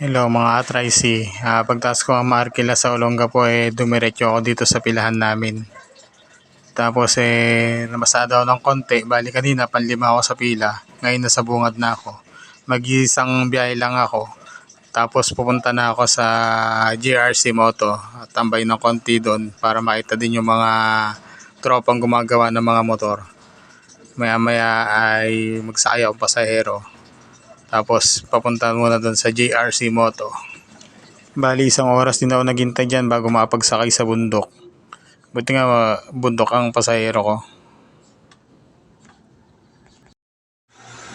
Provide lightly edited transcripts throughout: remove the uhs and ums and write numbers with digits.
Hello mga atraisi. Pagtaas ko ang Marikina sa Olonga po dumiretso ako dito sa pilahan namin. Tapos namasada ako ng konti. Bali kanina panlima ako sa pila. Ngayon nasa bungad na ako. Mag-isang biyahe lang ako. Tapos pupunta na ako sa JRC Moto. At tambay ng konti doon para makita din yung mga tropang gumagawa ng mga motor. Maya maya ay magsakay ako pasahero. Tapos papunta muna doon sa JRC Moto. Bali isang oras din ako naghintay dyan bago makapagsakay sa bundok. Buti nga bundok ang pasahero ko.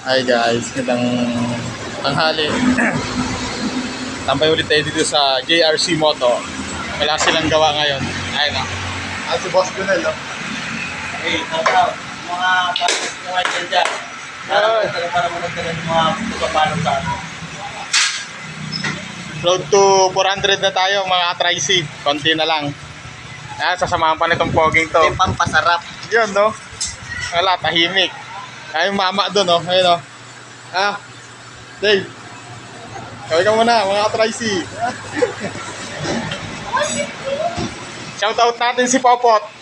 Hi guys, magandang tanghali. Tambay ulit tayo dito sa JRC Moto. Wala silang gawa ngayon. Ayun o. Si Boss Gunel o. Hey, tataw. Mga patas mga dyan. Para magdala ng mga pagpapalong sa atin. Road to 400 na tayo mga atraisi. Konti na lang. Sasamahan pa nitong poging to. Yung pampasarap. Yun no. Wala, tahimik. Ay mama doon no. Ayun no. Dave. Kaway ka muna mga atraisi. Shoutout natin si Popot.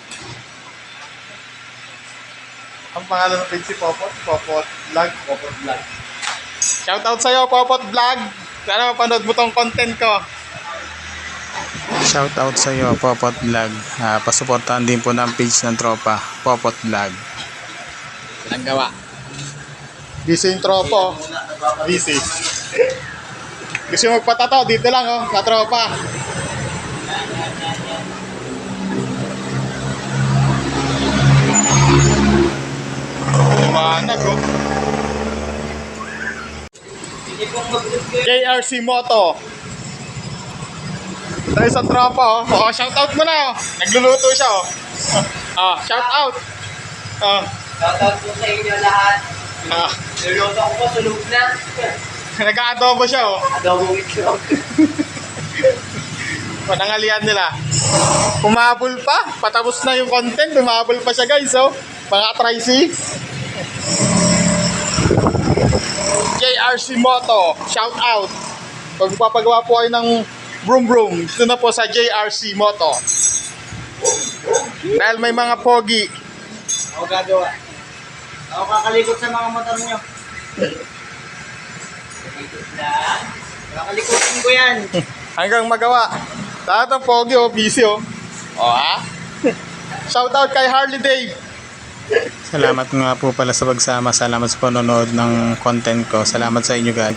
Ang pangalan ng page si Popot? Popot Vlog. Popot vlog. Shoutout sa'yo, Popot Vlog. Sana mapanood mo tong content ko. Shoutout sa'yo, Popot Vlog. Pasuportahan din po ng page ng tropa, Popot Vlog. Walang gawa. Busy yung tropa. Busy. Gusto yung magpatato, dito lang oh, sa tropa. Lumanag oh. JRC Moto. Tayo sa tropa oh. Shoutout mo na oh. Nagluluto siya oh. Shoutout. Shoutout po sa inyo lahat. Niluto ko po, sunog na. Nag-aadobo siya oh. Adobong itlog. Panangalian nila. Pumabol pa. Patapos na yung content. Pumabol pa siya guys oh. Mga atraisi. JRC Moto. Shout out. Pag papagawa po kayo ng broom broom, dito na po sa JRC Moto. Dahil may mga pogi. Ako gagawa. Ako kakalikot sa mga motor nyo. Kakalikutin ko yan. Hanggang magawa. Lahat ng pogi oh, busy oh. Shout out kay Harley Dave. Salamat nga po pala sa pagsama. Salamat sa panonood ng content ko. Salamat sa inyo guys.